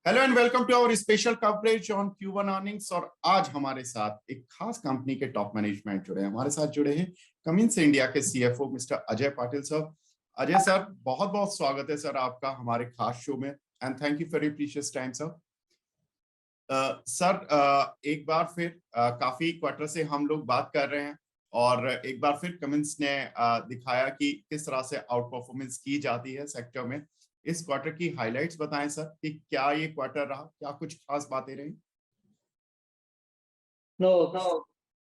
Hello and welcome to our special coverage on Q1 earnings. और आज हमारे साथ एक खास कंपनी के टॉप मैनेजमेंट जुड़े हैं। हमारे साथ जुड़े हैं कमिंस इंडिया के CFO mister Ajay Patil sir. Ajay sir, बहुत बहुत स्वागत है सर आपका हमारे खास शो में and thank you for your precious time sir. Sir, एक बार फिर काफी क्वार्टर से हम लोग बात कर रहे हैं और एक बार फिर कमिंस ने दिखाया कि किस तरह से आउट परफॉर्मेंस की जाती है सेक्टर में। इस क्वार्टर की हाइलाइट्स बताएं सर कि क्या ये क्वार्टर रहा, क्या कुछ खास बातें रही। No,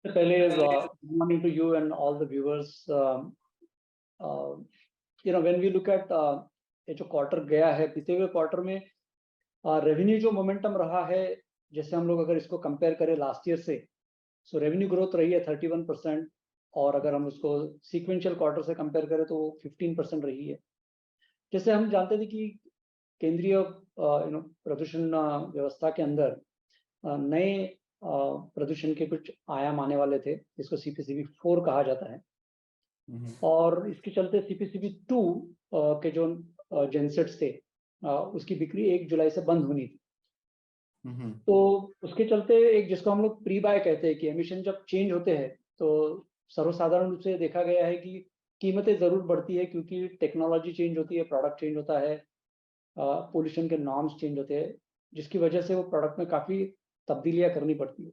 पहले good morning to you and all the viewers. When we look at ये जो क्वार्टर गया है, बीते हुए क्वार्टर में रेवेन्यू जो मोमेंटम रहा है, जैसे हम लोग अगर इसको कंपेयर करें लास्ट ईयर से, सो रेवेन्यू ग्रोथ रही है 31%, और अगर हम उसको सीक्वेंशियल क्वार्टर से कंपेयर करें तो 15% रही है। जैसे हम जानते थे कि केंद्रीय प्रदूषण व्यवस्था के अंदर नए प्रदूषण के कुछ आयाम आने वाले थे, जिसको CPCB 4 कहा जाता है। और इसके चलते CPCB 2 के जो जेनसेट्स थे, उसकी बिक्री 1 जुलाई से बंद होनी थी। तो उसके चलते एक जिसको हम लोग प्री बाय कहते हैं कि एमिशन जब चेंज होते हैं तो सर्वसाधारण रूप से देखा गया है कि कीमतें जरूर बढ़ती है, क्योंकि टेक्नोलॉजी चेंज होती है, प्रोडक्ट चेंज होता है, पोल्यूशन के नॉर्म्स चेंज होते हैं, जिसकी वजह से वो प्रोडक्ट में काफ़ी तब्दीलियां करनी पड़ती है।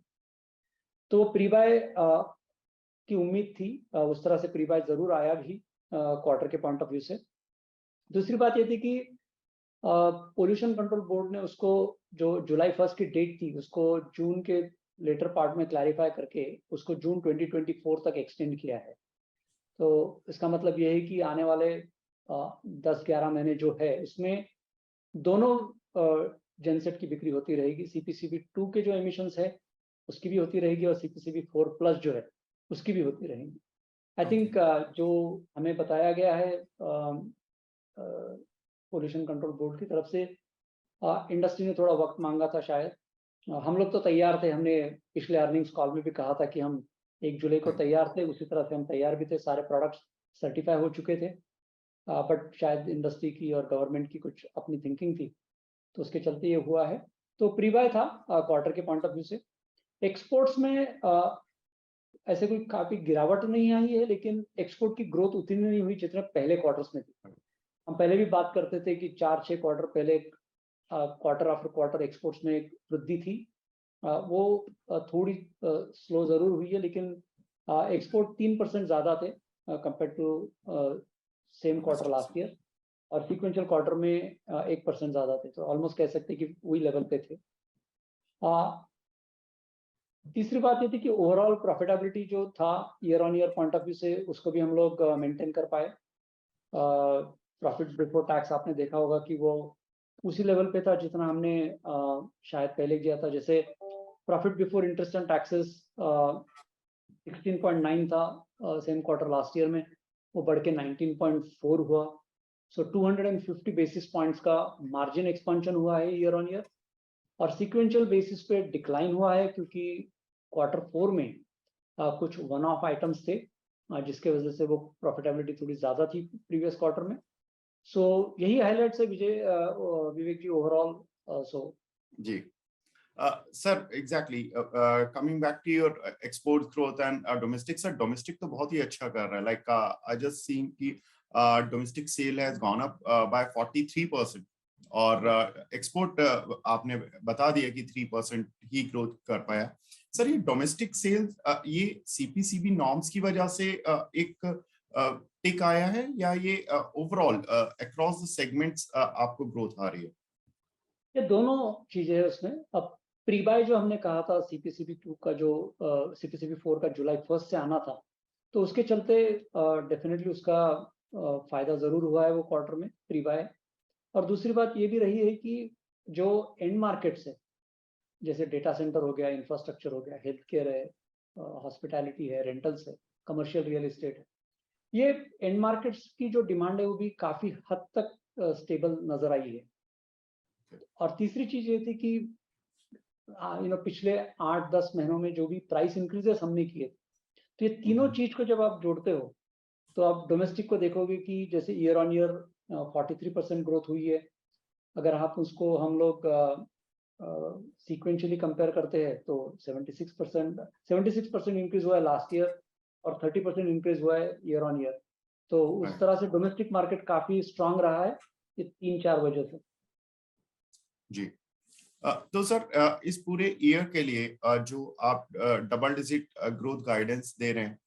तो प्री बाय की उम्मीद थी, उस तरह से प्री बाय जरूर आया भी क्वार्टर के पॉइंट ऑफ व्यू से। दूसरी बात ये थी कि पोल्यूशन कंट्रोल बोर्ड ने उसको जो जुलाई 1 की डेट थी, उसको जून के लेटर पार्ट में क्लैरिफाई करके उसको जून 2024 तक एक्सटेंड किया है। तो इसका मतलब ये है कि आने वाले 10-11 महीने जो है, इसमें दोनों जेनसेट की बिक्री होती रहेगी। CPCB 2 के जो एमिशंस है उसकी भी होती रहेगी, और CPCB 4+ जो है उसकी भी होती रहेगी। आई थिंक जो हमें बताया गया है पोल्यूशन कंट्रोल बोर्ड की तरफ से, इंडस्ट्री ने थोड़ा वक्त मांगा था शायद। हम लोग तो तैयार थे, हमने पिछले अर्निंग्स कॉल में भी कहा था कि हम 1 जुलाई को तैयार थे, उसी तरह से हम तैयार भी थे, सारे प्रोडक्ट्स सर्टिफाई हो चुके थे। बट शायद इंडस्ट्री की और गवर्नमेंट की कुछ अपनी थिंकिंग थी, तो उसके चलते ये हुआ है। तो प्री बाय था क्वार्टर के पॉइंट ऑफ व्यू से। एक्सपोर्ट्स में ऐसे कोई काफी गिरावट नहीं आई है, लेकिन एक्सपोर्ट की ग्रोथ उतनी नहीं हुई जितने पहले क्वार्टर्स में थी। हम पहले भी बात करते थे कि 4-6 क्वार्टर पहले क्वार्टर आफ्टर क्वार्टर एक्सपोर्ट्स में एक वृद्धि थी। वो थोड़ी स्लो जरूर हुई है, लेकिन एक्सपोर्ट 3% ज्यादा थे compare to same quarter last year, और सीक्वेंशियल क्वार्टर में 1% ज्यादा थे। तो ऑलमोस्ट कह सकते हैं कि वही लेवल पे थे। तीसरी बात ये थी कि ओवरऑल प्रॉफिटेबिलिटी जो था year on year point of view से, उसको भी हम लोग मेंटेन कर पाए। प्रॉफिट बिफोर टैक्स आपने देखा होगा कि वो उसी लेवल पे था जितना हमने शायद पहले किया था। जैसे profit before interest and taxes 16.9 था सेम क्वार्टर लास्ट ईयर में, वो बढ़ के 19.4 हुआ। सो 250 बेसिस पॉइंट्स का मार्जिन एक्सपेंशन हुआ है ईयर ऑन ईयर, और सीक्वेंशियल बेसिस पे डिक्लाइन हुआ है, क्योंकि क्वार्टर 4 में कुछ वन ऑफ आइटम्स थे, जिसके वजह से वो प्रॉफिटेबिलिटी थोड़ी ज़्यादा थी प्रीवियस क्वार्टर में। सो यही हाईलाइट्स है विवेक जी ओवरऑल। सो जी sir, exactly coming back to your export growth and domestic. Sir, domestic तो बहुत ही अच्छा कर रहा है। लाइक आई जस्ट सीन कि domestic sale has gone up by 43%, और एक्सपोर्ट आपने बता दिया कि 3% ही ग्रोथ कर पाया। सर, ये डोमेस्टिक सेल्स ये CPCB नॉर्म्स की वजह से एक टिक आया है, या ये ओवरऑल अक्रॉस द सेगमेंट्स आपको ग्रोथ आ रही है? ये दोनों चीजें है उसमें। अब प्री बाय जो हमने कहा था CPCB 2 का, जो CPCB 4 का जुलाई 1 से आना था, तो उसके चलते डेफिनेटली उसका फायदा जरूर हुआ है वो क्वार्टर में प्री बाय। और दूसरी बात ये भी रही है कि जो एंड मार्केट्स है, जैसे डेटा सेंटर हो गया, इंफ्रास्ट्रक्चर हो गया, हेल्थ केयर है, हॉस्पिटैलिटी है, रेंटल्स है, कमर्शियल रियल एस्टेट है, ये एंड मार्केट्स की जो डिमांड है वो भी काफी हद तक स्टेबल नजर आई है। और तीसरी चीज ये थी कि पिछले 8-10 महीनों में जो भी प्राइस इंक्रीजेस हमने किए, तो ये तीनों चीज को जब आप जोड़ते हो तो आप डोमेस्टिक को देखोगे कि जैसे ईयर ऑन ईयर 43% ग्रोथ हुई है। अगर आप उसको हम लोग सीक्वेंशियली कंपेयर करते हैं तो 76% इंक्रीज हुआ है लास्ट ईयर और 30% इंक्रीज हुआ है ईयर ऑन ईयर। तो उस Right. तरह से डोमेस्टिक मार्केट काफी स्ट्रांग रहा है ये 3-4 वजह से। जी। तो सर इस पूरे ईयर के लिए जो आप डबल डिजिट ग्रोथ गाइडेंस दे रहे हैं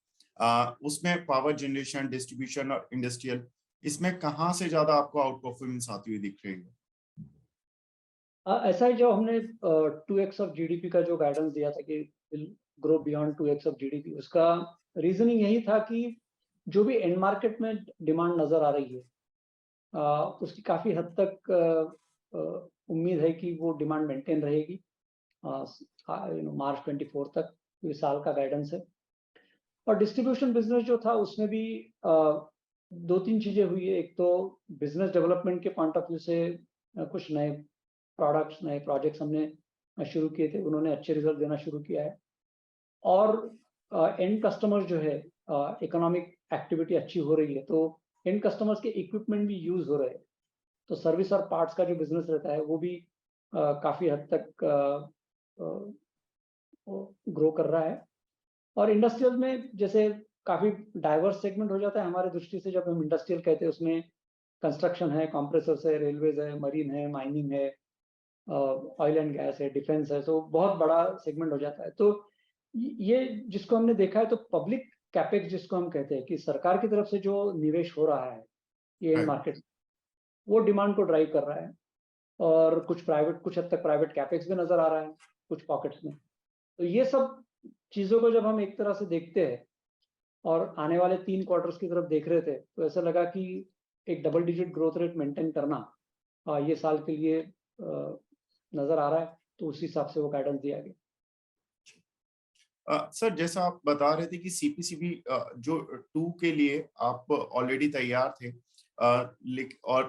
उसमें पावर जनरेशन, डिस्ट्रीब्यूशन और इंडस्ट्रियल, इसमें कहाँ से ज्यादा आपको आउट परफॉर्मेंस आती हुई दिख रही है? ऐसा है, जो हमने 2x ऑफ जीडीपी का जो गाइडेंस दिया था कि will grow beyond 2x of GDP, उसका रीजनिंग यही था कि जो भी एंड मार्केट में डिमांड नजर आ रही है उसकी काफी हद तक उम्मीद है कि वो डिमांड मेंटेन रहेगी मार्च 24 तक, ये साल का गाइडेंस है। और डिस्ट्रीब्यूशन बिजनेस जो था उसमें भी 2-3 चीजें हुई है। एक तो बिजनेस डेवलपमेंट के पॉइंट ऑफ व्यू से कुछ नए प्रोडक्ट्स, नए प्रोजेक्ट्स हमने शुरू किए थे, उन्होंने अच्छे रिजल्ट देना शुरू किया है। और एंड कस्टमर्स जो है, इकोनॉमिक एक्टिविटी अच्छी हो रही है तो एंड कस्टमर्स के इक्विपमेंट भी यूज हो रहे हैं, तो सर्विस और पार्ट्स का जो बिजनेस रहता है वो भी काफी हद तक ग्रो कर रहा है। और इंडस्ट्रियल में जैसे काफी डाइवर्स सेगमेंट हो जाता है हमारे दृष्टि से, जब हम इंडस्ट्रियल कहते हैं उसमें कंस्ट्रक्शन है, कंप्रेसर्स है, रेलवेज है, मरीन है, माइनिंग है, ऑयल एंड गैस है, डिफेंस है, तो बहुत बड़ा सेगमेंट हो जाता है। तो ये जिसको हमने देखा है, तो पब्लिक कैपेक्स जिसको हम कहते हैं कि सरकार की तरफ से जो निवेश हो रहा है ये एंड Right. मार्केट, वो डिमांड को ड्राइव कर रहा है। और कुछ हद तक प्राइवेट कैपेक्स भी नजर आ रहा है कुछ पॉकेट्स में। तो ये सब चीजों को जब हम एक तरह से देखते हैं और आने वाले 3 क्वार्टर्स की तरफ देख रहे थे, तो ऐसा लगा कि एक double digit growth rate maintain करना ये साल के लिए नजर आ रहा है, तो उस हिसाब से वो गाइडेंस दिया गया। सर जैसा आप बता रहे थे कि सीपीसीबी जो 2 के लिए आप ऑलरेडी तैयार थे,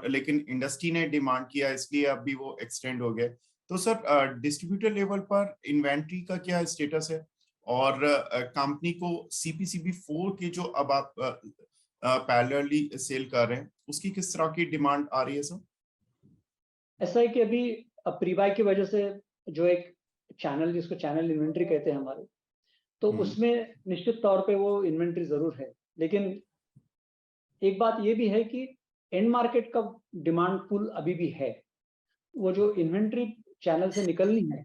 लेकिन इंडस्ट्री ने डिमांड किया इसलिए अभी वो एक्सटेंड हो गया। तो सर डिस्ट्रीब्यूटर लेवल पर इन्वेंट्री का क्या स्टेटस है, और कंपनी को सीपीसीबी 4 के जो अब आप पैरेलली सेल कर रहे हैं उसकी किस तरह की डिमांड आ रही है सर? ऐसा है कि अभी प्री बाय की वजह से जो एक चैनल, जिसको चैनल इन्वेंट्री कहते हैं हमारे, तो उसमें निश्चित तौर पे वो इन्वेंट्री जरूर है। लेकिन एक बात ये भी है कि एंड मार्केट का डिमांड पुल अभी भी है। वो जो इन्वेंट्री चैनल से निकलनी है,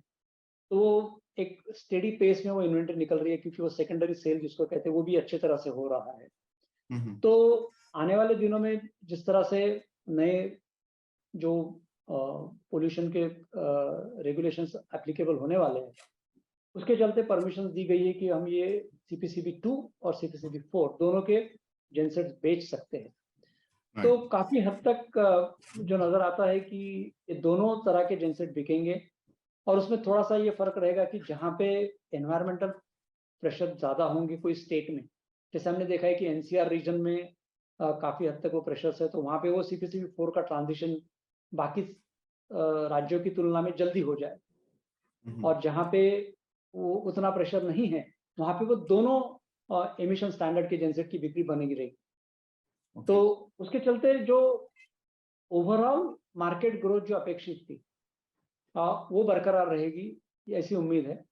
तो वो एक स्टेडी पेस में वो इन्वेंट्री निकल रही है, क्योंकि वो सेकेंडरी सेल जिसको कहते हैं वो भी अच्छे तरह से हो रहा है। तो आने वाले दिनों में जिस तरह से नए जो पोल्यूशन के रेगुलेशंस एप्लीकेबल होने वाले हैं, उसके चलते परमिशन दी गई है कि हम ये सीपीसीबी 2 और सीपीसीबी 4 दोनों के जेनसेट्स बेच सकते हैं। तो काफी हद तक जो नजर आता है कि ये दोनों तरह के जेनसेट बिकेंगे। और उसमें थोड़ा सा ये फर्क रहेगा कि जहाँ पे एनवायरमेंटल प्रेशर ज्यादा होंगे कोई स्टेट में, जैसे हमने देखा है कि एनसीआर रीजन में काफी हद तक वो प्रेशर्स है, तो वहाँ पे वो सीपीसीबी 4 का ट्रांजिशन बाकी राज्यों की तुलना में जल्दी हो जाए। और जहाँ पे वो उतना प्रेशर नहीं है, वहाँ पे वो दोनों एमिशन स्टैंडर्ड के जेनसेट की बिक्री बनेगी रहेगी। तो उसके चलते जो ओवरऑल मार्केट ग्रोथ जो अपेक्षित थी वो बरकरार रहेगी, ऐसी उम्मीद है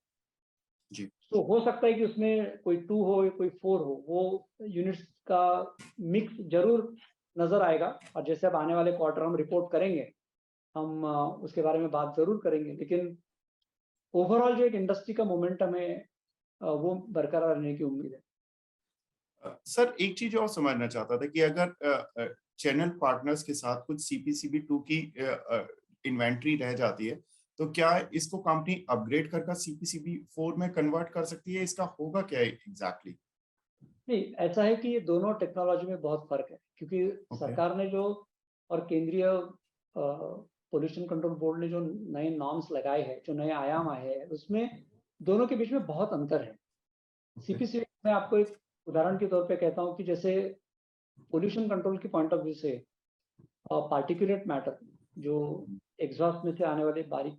जी। तो हो सकता है कि उसमें कोई 2 हो, कोई 4 हो, वो यूनिट्स का मिक्स जरूर नजर आएगा। और जैसे अब आने वाले क्वार्टर हम रिपोर्ट करेंगे, हम उसके बारे में बात जरूर करेंगे। लेकिन ओवरऑल जो एक इंडस्ट्री का मोमेंटम है वो बरकरार रहने की उम्मीद है। सर एक चीज और समझना चाहता था कि अगर चैनल पार्टनर्स के साथ कुछ सीपीसीबी 2 की इन्वेंट्री रह जाती है, तो क्या इसको कंपनी अपग्रेड कर सीपीसीबी 4 में कन्वर्ट कर सकती है? इसका होगा क्या एग्जैक्टली? नहीं, ऐसा है कि ये दोनों टेक्नोलॉजी में बहुत फर्क है, क्योंकि सरकार ने जो और केंद्रीय पोल्यूशन कंट्रोल बोर्ड ने जो नए नॉर्म्स लगाए हैं, जो नए आयाम आए हैं, उसमें दोनों के बीच में बहुत अंतर है। सीपीसीबी में आपको एक उदाहरण के तौर पे कहता हूँ कि जैसे पोल्यूशन कंट्रोल के पॉइंट ऑफ व्यू से पार्टिकुलेट मैटर, जो एग्जॉस्ट में से आने वाले बारीक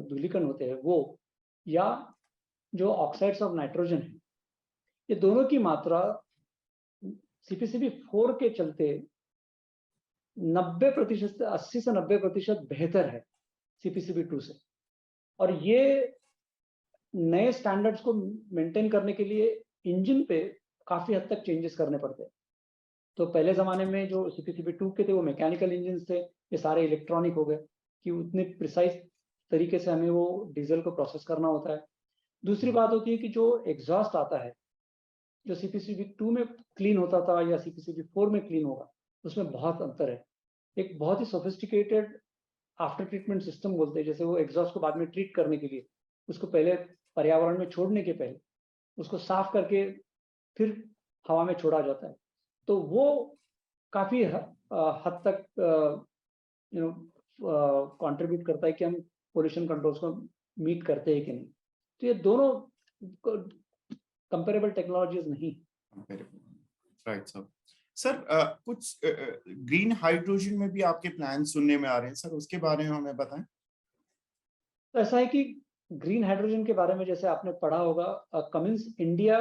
धूलिकण होते हैं वो, या जो ऑक्साइड्स ऑफ नाइट्रोजन है, ये दोनों की मात्रा सीपीसीबी 4 के चलते 90% से 80 से 90% बेहतर है सीपीसीबी 2 से। और ये नए स्टैंडर्ड्स को मेंटेन करने के लिए इंजन पे काफी हद तक चेंजेस करने पड़ते हैं। तो पहले जमाने में जो CPCB2 के थे वो मैकेनिकल इंजन थे, ये सारे इलेक्ट्रॉनिक हो गए कि उतने प्रिसाइज तरीके से हमें वो डीजल को प्रोसेस करना होता है। दूसरी बात होती है कि जो एग्जॉस्ट आता है, जो CPCB2 में क्लीन होता था या CPCB4 में क्लीन होगा, उसमें बहुत अंतर है। एक बहुत ही सोफिस्टिकेटेड आफ्टर ट्रीटमेंट सिस्टम बोलते हैं, जैसे वो एग्जॉस्ट को बाद में ट्रीट करने के लिए उसको पहले पर्यावरण में छोड़ने के पहले उसको साफ करके फिर हवा में छोड़ा जाता है। तो वो काफी हद तक यू नो कंट्रीब्यूट करता है कि हम पोल्यूशन कंट्रोल्स को मीट करते हैं कि नहीं। तो ये दोनों कंपेरेबल टेक्नोलॉजीज नहीं। Right sir. सर कुछ ग्रीन हाइड्रोजन में भी आपके प्लान सुनने में आ रहे हैं सर, उसके बारे में हमें बताएं। तो ऐसा है कि ग्रीन हाइड्रोजन के बारे में जैसे आपने पढ़ा होगा, कमिंस इंडिया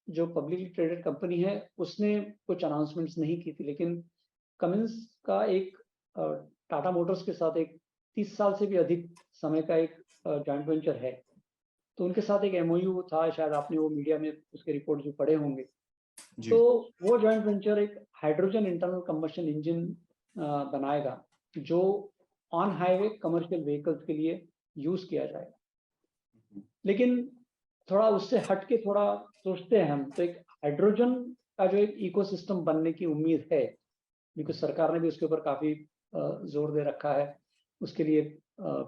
जो पब्लिकली ट्रेडेड कंपनी है उसने कुछ अनाउंसमेंट्स नहीं की थी, लेकिन कमिंस का एक टाटा मोटर्स के साथ एक 30 साल से भी अधिक समय का एक जॉइंट वेंचर है। तो उनके साथ एक MOU था, शायद आपने वो मीडिया में उसके रिपोर्ट भी पढ़े होंगे। तो वो जॉइंट वेंचर एक हाइड्रोजन इंटरनल कंबशन इंजन बनाएगा जो ऑन हाईवे कमर्शियल व्हीकल्स के लिए यूज किया जाएगा। लेकिन थोड़ा उससे हट के थोड़ा सोचते हैं हम, तो एक हाइड्रोजन का जो एक इकोसिस्टम बनने की उम्मीद है, बिकॉज सरकार ने भी उसके ऊपर काफी जोर दे रखा है। उसके लिए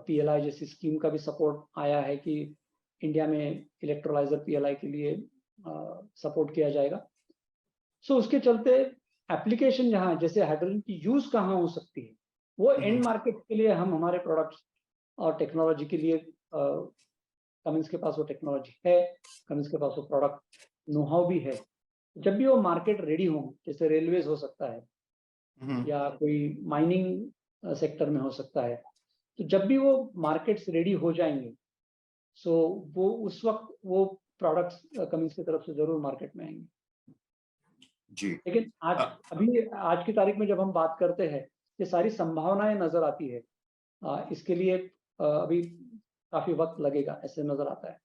PLI जैसी स्कीम का भी सपोर्ट आया है कि इंडिया में इलेक्ट्रोलाइजर PLI के लिए सपोर्ट किया जाएगा। सो उसके चलते एप्लीकेशन जहाँ जैसे हाइड्रोजन की यूज कहाँ हो सकती है, वो एंड मार्केट के लिए हम हमारे प्रोडक्ट्स और टेक्नोलॉजी के लिए कमिंस के पास वो टेक्नोलॉजी है, कमिंस के पास वो प्रोडक्ट नो हाउ भी है। जब भी वो मार्केट रेडी हो, जैसे रेलवेज हो सकता है या कोई माइनिंग सेक्टर में हो सकता है, तो जब भी वो मार्केट्स रेडी हो जाएंगे, सो वो उस वक्त वो प्रोडक्ट्स कमिंस की तरफ से जरूर मार्केट में आएंगे जी। लेकिन आज की तारीख में जब हम बात करते हैं, ये सारी संभावनाएं नजर आती है। इसके लिए अभी काफी वक्त लगेगा, ऐसे नजर आता है।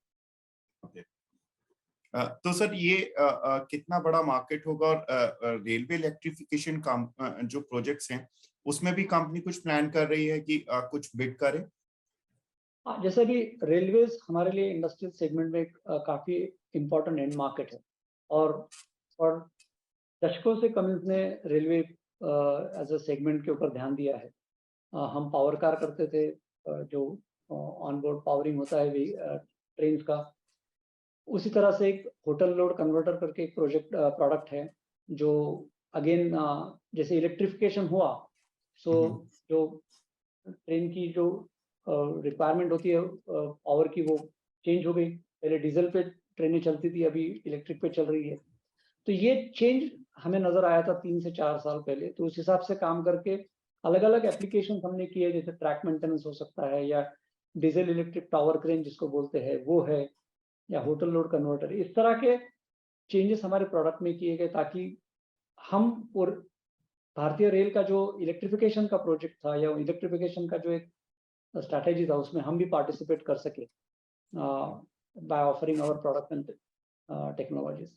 तो सर ये कितना बड़ा मार्केट होगा, और रेलवे इलेक्ट्रिफिकेशन काम जो प्रोजेक्ट्स हैं उसमें भी कंपनी कुछ प्लान कर रही है कि कुछ बिड करे? जैसे भी रेलवेज हमारे लिए इंडस्ट्रियल सेगमेंट में काफी इम्पोर्टेंट एंड मार्केट है, और दशकों से कमिंस ने रेलवे एज अ सेगमेंट के ऊपर ध्यान दिया है। हम पावर कार करते थे, जो ऑन बोर्ड पावरिंग होता है ट्रेन का। उसी तरह से एक होटल लोड कन्वर्टर करके एक प्रोडक्ट है जो अगेन जैसे इलेक्ट्रिफिकेशन हुआ, सो जो ट्रेन की जो रिक्वायरमेंट होती है पावर की, वो चेंज हो गई। पहले डीजल पे ट्रेनें चलती थी, अभी इलेक्ट्रिक पे चल रही है। तो ये चेंज हमें नजर आया था 3 से 4 साल पहले। तो उस हिसाब से काम करके अलग अलग एप्लीकेशन हमने किए, जैसे ट्रैक मेंटेनेंस हो सकता है, या डीजल इलेक्ट्रिक टावर क्रेन जिसको बोलते हैं वो है, या होटल लोड कन्वर्टर। इस तरह के चेंजेस हमारे प्रोडक्ट में किए गए ताकि हम और भारतीय रेल का जो इलेक्ट्रिफिकेशन का प्रोजेक्ट था या इलेक्ट्रिफिकेशन का जो एक स्ट्रैटेजी था, उसमें हम भी पार्टिसिपेट कर सके by offering our product and technologies.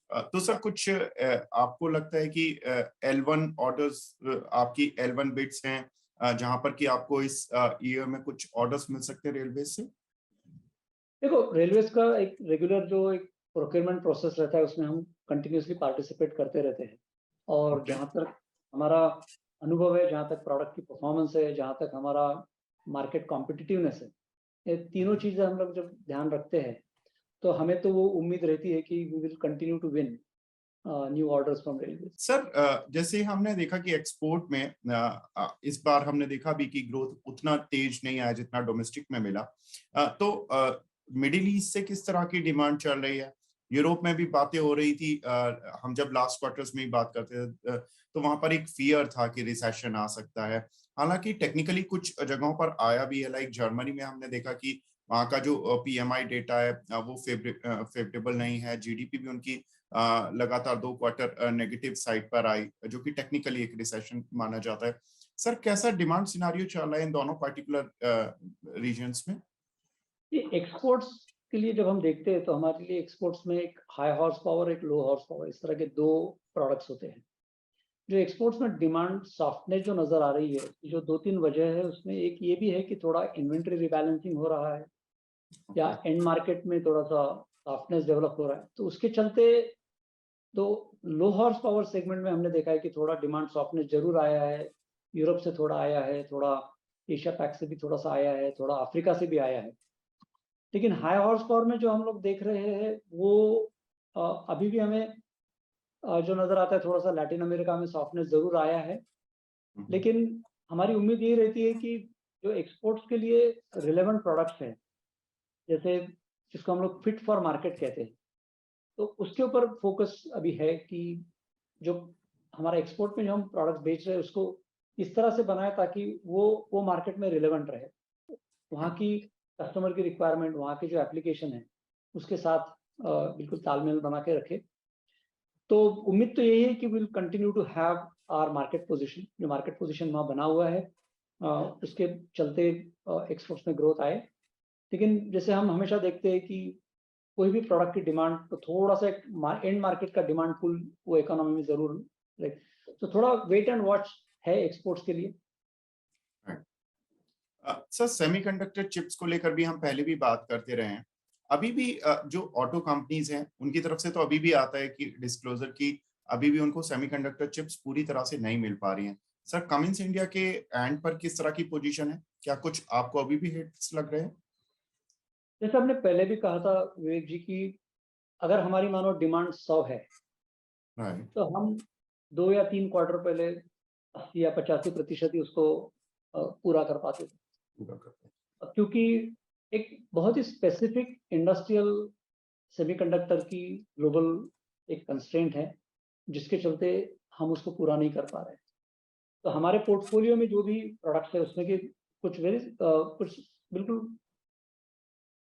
तो सर कुछ आपको लगता है कि L1 ऑर्डर्स, आपकी L1 बिड्स हैं जहां पर कि आपको इस ईयर में कुछ ऑर्डर्स मिल सकते हैं रेलवे से? देखो, रेलवेज का एक रेगुलर जो एक प्रोक्योरमेंट प्रोसेस रहता है, उसमें हम कंटिन्यूसली पार्टिसिपेट करते रहते हैं। और जहाँ तक हमारा अनुभव है, जहाँ तक प्रोडक्ट की परफॉर्मेंस है, जहाँ तक हमारा मार्केट कॉम्पिटिटिवनेस है, ये तीनों चीजें हम लोग जब ध्यान रखते हैं, तो हमें तो वो उम्मीद रहती है कि we will continue to win new orders from railway. Sir जैसे हमने देखा कि एक्सपोर्ट में इस बार हमने देखा भी कि ग्रोथ उतना तेज नहीं आया जितना डोमेस्टिक में मिला। तो मिडिल ईस्ट से किस तरह की डिमांड चल रही है? यूरोप में भी बातें हो रही थी, हम जब लास्ट क्वार्टर्स में ही बात करते थे तो वहां पर एक फियर था कि रिसेशन आ सकता है। हालांकि टेक्निकली कुछ जगहों पर आया भी है, लाइक जर्मनी में हमने देखा कि वहाँ का जो PMI डेटा है वो फेवरेबल नहीं है। GDP भी उनकी लगातार 2 क्वार्टर नेगेटिव साइड पर आई, जो कि टेक्निकली एक रिसेशन माना जाता है। सर कैसा डिमांड सिनारियो चल रहा है इन दोनों पर्टिकुलर रीजन्स में? ये एक्सपोर्ट्स के लिए जब हम देखते हैं तो हमारे लिए एक्सपोर्ट्स में एक हाई हॉर्स पावर, एक लो हॉर्स पावर, इस तरह के 2 प्रोडक्ट्स होते हैं। जो एक्सपोर्ट्स में डिमांड सॉफ्टनेस जो नज़र आ रही है, जो 2-3 वजह है, उसमें एक ये भी है कि थोड़ा इन्वेंटरी रिबैलेंसिंग हो रहा है या एंड मार्केट में थोड़ा-सा सॉफ्टनेस डेवलप हो रहा है। तो उसके चलते तो लो हॉर्स पावर सेगमेंट में हमने देखा है कि थोड़ा डिमांड सॉफ्टनेस ज़रूर आया है। यूरोप से थोड़ा आया है, थोड़ा एशिया पैक से भी थोड़ा-सा आया है, थोड़ा अफ्रीका से भी आया है। लेकिन हाई हॉर्स पावर में जो हम लोग देख रहे हैं वो अभी भी हमें जो नज़र आता है थोड़ा-सा लैटिन अमेरिका में सॉफ्टनेस ज़रूर आया है। लेकिन हमारी उम्मीद यही रहती है कि जो एक्सपोर्ट्स के लिए रिलेवेंट प्रोडक्ट्स हैं, जैसे जिसको हम लोग फिट फॉर मार्केट कहते हैं, तो उसके ऊपर फोकस अभी है कि जो हमारा एक्सपोर्ट में जो हम प्रोडक्ट्स बेच रहे हैं उसको इस तरह से बनाएं ताकि वो मार्केट में रिलेवेंट रहे। वहाँ की कस्टमर की रिक्वायरमेंट, वहाँ के जो एप्लीकेशन है, उसके साथ बिल्कुल तालमेल बना के रखे। तो उम्मीद तो यही है कि will continue to have our market position, जो मार्केट पोजीशन वहाँ बना हुआ है, उसके चलते एक्सपोर्ट्स में ग्रोथ आए। लेकिन जैसे हम हमेशा देखते हैं कि कोई भी प्रोडक्ट की डिमांड तो थोड़ा सा एंड मार्केट का डिमांड पुल वो इकोनॉमी में जरूर रहे। तो थोड़ा वेट एंड वॉच है एक्सपोर्ट्स के लिए। सर सेमीकंडक्टर चिप्स को लेकर भी हम पहले भी बात करते रहे हैं। अभी भी जो ऑटो कंपनीज हैं उनकी तरफ से तो अभी भी आता है कि डिस्क्लोजर की अभी भी उनको सेमीकंडक्टर चिप्स पूरी तरह से नहीं मिल पा रही हैं। सर कमिंस इंडिया के एंड पर किस तरह की पोजीशन है? क्या कुछ आपको अभी भी हिट्स लग रहे हैं? जैसे हमने पहले भी कहा था विवेक जी की, अगर हमारी मानो डिमांड 100 है राइट। तो हम 2 या 3 क्वार्टर पहले 80 या 85% ही उसको पूरा कर पाते थे। पूरा करते क्योंकि एक बहुत ही स्पेसिफिक इंडस्ट्रियल सेमीकंडक्टर की ग्लोबल एक कंस्ट्रेंट है, जिसके चलते हम उसको पूरा नहीं कर पा रहे हैं। तो हमारे पोर्टफोलियो में जो भी प्रोडक्ट्स है उसमें कि कुछ बिल्कुल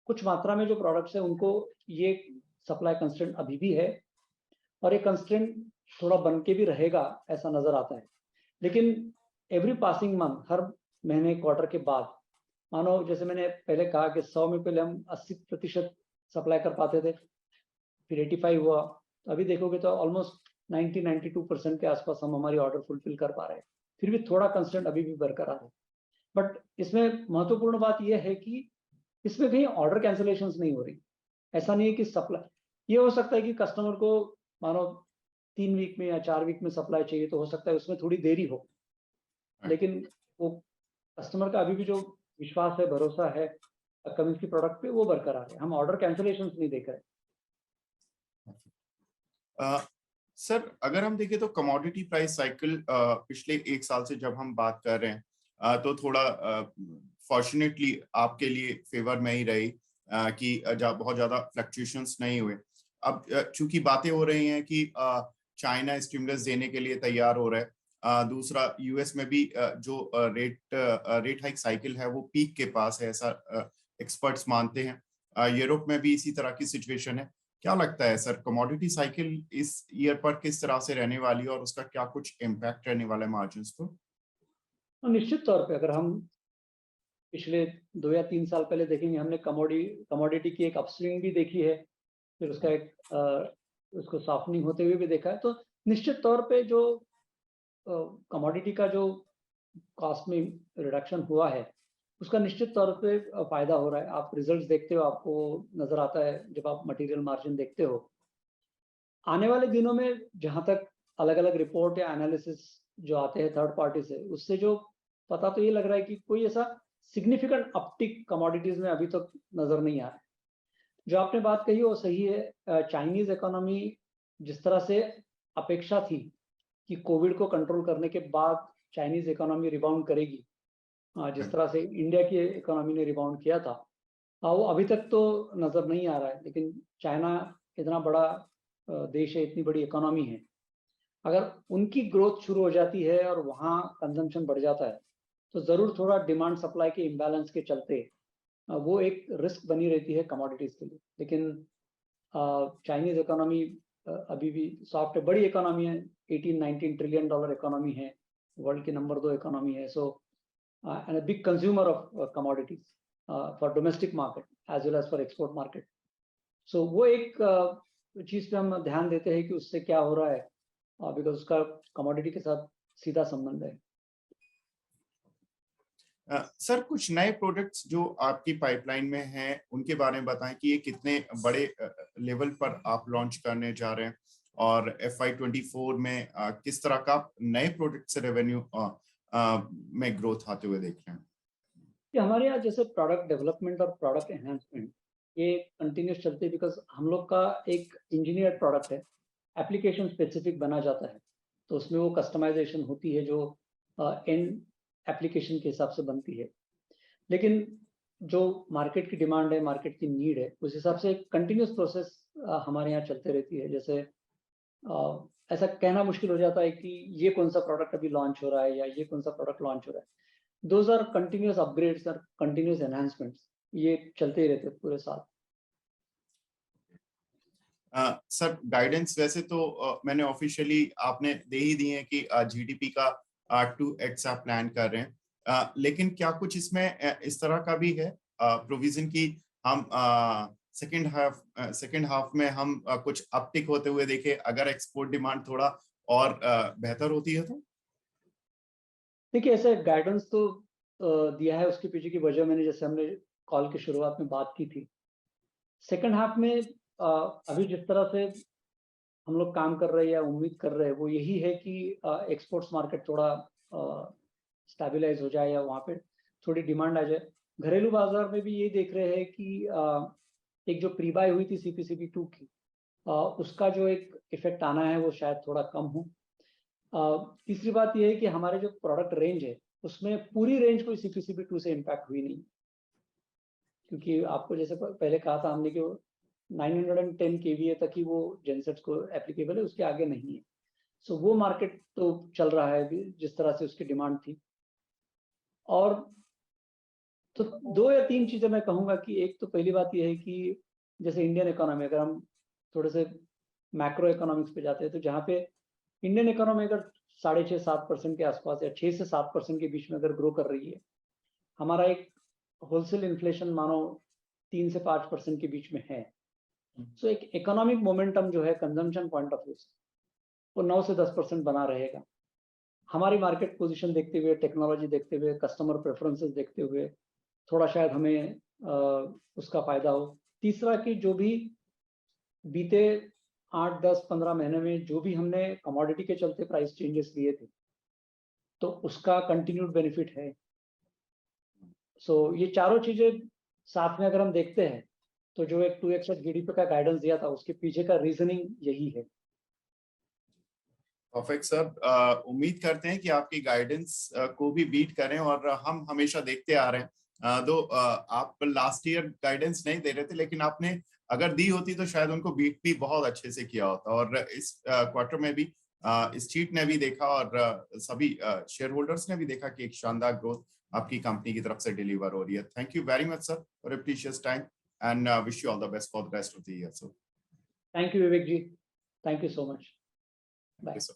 कुछ मात्रा में जो प्रोडक्ट्स है उनको ये सप्लाई कंस्ट्रेंट अभी भी है, और ये कंस्ट्रेंट थोड़ा बन के भी रहेगा ऐसा नजर आता है। लेकिन एवरी पासिंग मंथ, हर महीने क्वार्टर के बाद, मानो जैसे मैंने पहले कहा कि 100 में पहले हम 80% सप्लाई कर पाते थे, फिर 85 हुआ, तो अभी देखोगे तो ऑलमोस्ट 90-92% के आसपास हम हमारी ऑर्डर फुलफिल कर पा रहे हैं। फिर भी थोड़ा कंस्टेंट अभी भी बरकरार है। बट इसमें महत्वपूर्ण बात यह है कि इसमें कहीं ऑर्डर कैंसिलेशंस नहीं हो रही। ऐसा नहीं है कि सप्लाई, ये हो सकता है कि कस्टमर को मानो 3 वीक में या 4 वीक में सप्लाई चाहिए, तो हो सकता है उसमें थोड़ी देरी हो, लेकिन वो कस्टमर का अभी भी जो विश्वास है, भरोसा है कमिंस की प्रोडक्ट पे, वो बरकरार है। हम ऑर्डर कैंसिलेशंस नहीं देख रहे। सर अगर हम देखें तो कमोडिटी प्राइस साइकिल पिछले 1 साल से जब हम बात कर रहे हैं तो थोड़ा फॉर्चुनेटली आपके लिए फेवर में ही रही कि बहुत ज्यादा फ्लक्चुएशंस नहीं हुए। अब चूंकि बातें हो रही हैं कि चाइना स्टिमुलस देने के लिए तैयार हो रहा है, दूसरा यूएस में भी जो रेट हाइक साइकिल है वो पीक के पास है, ऐसा एक्सपर्ट्स मानते हैं। यूरोप में भी इसी तरह की सिचुएशन है। क्या लगता है सर कमोडिटी साइकिल इस ईयर पर किस तरह से रहने वाली है और उसका क्या कुछ इम्पैक्ट रहने वाला है मार्जिन्स पर? तो निश्चित तौर पे अगर हम पिछले 2 या 3 साल पहले देखेंगे, हमने कमोडिटी की एक अपस्विंग भी देखी है, फिर उसका एक उसको सॉफ्टनिंग होते हुए भी देखा है। तो निश्चित तौर पे जो कमोडिटी का जो कॉस्ट में रिडक्शन हुआ है, उसका निश्चित तौर पे फायदा हो रहा है। आप रिजल्ट्स देखते हो, आपको नजर आता है जब आप मटेरियल मार्जिन देखते हो। आने वाले दिनों में जहां तक अलग अलग रिपोर्ट या एनालिसिस जो आते हैं थर्ड पार्टी से, उससे जो पता तो ये लग रहा है कि कोई ऐसा सिग्निफिकेंट अपटिक कमोडिटीज में अभी तक नजर नहीं आ रहा है। जो आपने बात कही वो सही है। चाइनीज इकोनॉमी जिस तरह से अपेक्षा थी कि कोविड को कंट्रोल करने के बाद चाइनीज इकोनॉमी रिबाउंड करेगी, जिस तरह से इंडिया की इकोनॉमी ने रिबाउंड किया था, वो अभी तक तो नजर नहीं आ रहा है। लेकिन चाइना इतना बड़ा देश है, इतनी बड़ी इकोनॉमी है, अगर उनकी ग्रोथ शुरू हो जाती है और वहाँ कंजम्पशन बढ़ जाता है, तो ज़रूर थोड़ा डिमांड सप्लाई के इम्बैलेंस के चलते वो एक रिस्क बनी रहती है कमोडिटीज़ के लिए। लेकिन चाइनीज़ इकोनॉमी अभी भी सॉफ्ट है, बड़ी इकोनॉमी है, $18-19 ट्रिलियन इकोनॉमी है, वर्ल्ड की नंबर 2 इकोनॉमी है, so and a big consumer of commodities for domestic market as well as for export market. So वो एक चीज पे हम ध्यान देते हैं कि उससे क्या हो रहा है, बिकॉज उसका कमोडिटी के साथ सीधा संबंध है। सर कुछ नए प्रोडक्ट्स जो आपकी पाइपलाइन में हैं उनके बारे में बताएं कि ये कितने बड़े लेवल पर आप लॉन्च करने जा रहे हैं और FY24 में किस तरह का नए प्रोडक्ट से रेवेन्यू में ग्रोथ आते हुए देख रहे हैं? कि हमारे यहाँ जैसे प्रोडक्ट डेवलपमेंट और प्रोडक्ट एनहांसमेंट ये कंटिन्यूस चलते हैं, बिकॉज हम लोग का एक इंजीनियर प्रोडक्ट है, एप्लीकेशन स्पेसिफिक बना जाता है, तो उसमें वो कस्टमाइजेशन होती है जो एंड एप्लीकेशन के हिसाब से बनती है। लेकिन जो मार्केट की डिमांड है, मार्केट की नीड है, उस हिसाब से एक कंटिन्यूस प्रोसेस हमारे यहाँ चलते रहती है। जैसे ऐसा कहना मुश्किल हो जाता है कि ये कौन सा प्रोडक्ट अभी लॉन्च हो रहा है या ये कौन सा प्रोडक्ट लॉन्च हो रहा है। दोज आर कंटिन्यूस अपग्रेड्स और कंटिन्यूस एनहांसमेंट्स, ये चलते ही रहते पूरे साल। सर गाइडेंस वैसे तो मैंने ऑफिशियली आपने दे ही दी है कि GDP का 2x आप प्लान कर रहे हैं, लेकिन क्या कुछ इसमें इस तरह का भी है प्रोविजन की हम सेकेंड हाफ में हम कुछ अपटिक होते हुए देखे अगर एक्सपोर्ट डिमांड थोड़ा और बेहतर होती है तो? देखिए ऐसे गाइडेंस तो दिया है, उसके पीछे की वजह मैंने जैसे हमने कॉल की शुरुआत में बात की थी। सेकंड हाफ में अभी जिस तरह से हम लोग काम कर रहे हैं या उम्मीद कर रहे हैं वो यही है कि एक्सपोर्ट्स मार्केट थोड़ा स्टेबलाइज हो जाए या वहाँ पे थोड़ी डिमांड आ जाए। घरेलू बाजार में भी ये देख रहे हैं कि एक जो प्री बाय हुई थी CPCB II की, उसका जो एक इफेक्ट आना है वो शायद थोड़ा कम हो। तीसरी बात ये है कि हमारे जो प्रोडक्ट रेंज है उसमें पूरी रेंज कोई CPCB II से इम्पैक्ट हुई नहीं, क्योंकि आपको जैसे पहले कहा था हमने कि 910 kVA तक ही वो जेनसेट्स को एप्लीकेबल है, उसके आगे नहीं है। सो वो मार्केट तो चल रहा है अभी जिस तरह से उसकी डिमांड थी। और तो 2 या 3 चीजें मैं कहूंगा कि एक तो पहली बात ये है कि जैसे इंडियन इकोनॉमी, अगर हम थोड़े से मैक्रो इकोनॉमिक्स पे जाते हैं तो जहाँ पे इंडियन इकोनॉमी अगर 6.5-7% के आसपास या 6 से 7% के बीच में अगर ग्रो कर रही है, हमारा एक होलसेल इन्फ्लेशन मानो 3 से 5% के बीच में है। सो एक इकोनॉमिक मोमेंटम जो है कंजम्पशन पॉइंट ऑफ व्यू से वो 9 से 10% बना रहेगा। हमारी मार्केट पोजीशन देखते हुए, टेक्नोलॉजी देखते हुए, कस्टमर प्रेफरेंसेस देखते हुए थोड़ा शायद हमें उसका फायदा हो। तीसरा कि जो भी बीते 8, 10, 15 महीने में जो भी हमने कमोडिटी के चलते प्राइस चेंजेस लिए थे तो उसका कंटिन्यूड बेनिफिट है। सो ये चारों चीजें साथ में अगर हम देखते हैं तो जो एक 2x GDP का गाइडेंस दिया था उसके पीछे का रीजनिंग यही है। परफेक्ट सर, उम्मीद करते हैं कि आपकी गाइडेंस को भी बीट करें और हम हमेशा देखते आ रहे हैं। दो आप लास्ट ईयर गाइडेंस नहीं दे रहे थे लेकिन आपने अगर दी होती तो शायद उनको बीट भी बहुत अच्छे से किया होता और इस क्वार्टर में भी इस चीट ने भी देखा और सभी शेयर होल्डर्स ने भी देखा कि एक शानदार ग्रोथ आपकी कंपनी की तरफ से डिलीवर हो रही है। Thank you very much sir for your precious time and wish you all the best for the rest of the year sir. Thank you Vivek ji, thank you so much, bye. Sir.